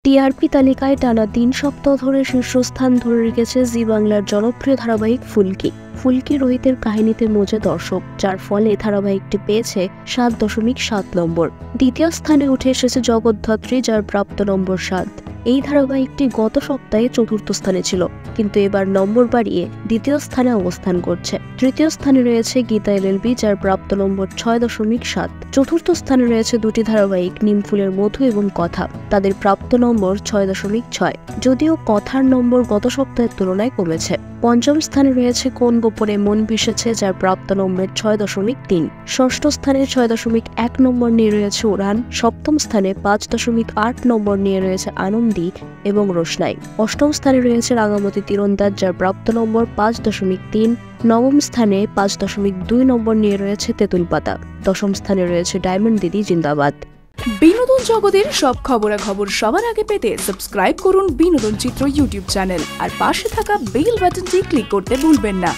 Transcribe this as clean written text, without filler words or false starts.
TRP তালিকায় টানা ৩ সপ্তাহ ধরে শীর্ষস্থান ধরে রেখেছে জি বাংলার জনপ্রিয় ধারাবাহিক ফুলকি। ফুলকি রোহিতের কাহিনীতে মজে দর্শক, যার ফলে ধারাবাহিকটি পেয়েছে ৭.৭ নম্বর। দ্বিতীয় স্থানে উঠে এসেছে জগদ্ধাত্রী, যার প্রাপ্ত নম্বর ৭। এই ধারাবাহিকটি গত সপ্তাহে চতুর্থ স্থানে ছিল, কিন্তু এবার নম্বর বাড়িয়ে দ্বিতীয় স্থানে অবস্থান করছে। তৃতীয় স্থানে রয়েছে গীতা এলএলবি, যার প্রাপ্ত নম্বর ৬.৭। চতুর্থ স্থানে রয়েছে দুটি ধারাবাহিক নিমফুলের মধু এবং কথা, তাদের প্রাপ্ত নম্বর ৬.৬। যদিও কথার নম্বর গত সপ্তাহের তুলনায় কমেছে। পঞ্চম স্থানে রয়েছে কোন গোপনে মন ভেসেছে, যার প্রাপ্ত নম্বর ৬.৩। ষষ্ঠ স্থানে ৬.১ নম্বর নিয়ে রয়েছে উড়ান। সপ্তম স্থানে ৫.৮ নম্বর নিয়ে রয়েছে আনন্দী এবং রোশনাই। অষ্টম স্থানে রয়েছে রাঙামতি তীরন্দাজ, যার প্রাপ্ত নম্বর ৫.৩। নবম স্থানে ৫.২ নম্বর নিয়ে রয়েছে তেঁতুল পাতা। দশম স্থানে রয়েছে ডায়মন্ড দিদি জিন্দাবাদ। বিনোদন জগতের সব খবরাখবর সবার আগে পেতে সাবস্ক্রাইব করুন বিনোদন চিত্র ইউটিউব চ্যানেল আর পাশে থাকা বেল বাটনটি ক্লিক করতে ভুলবেন না।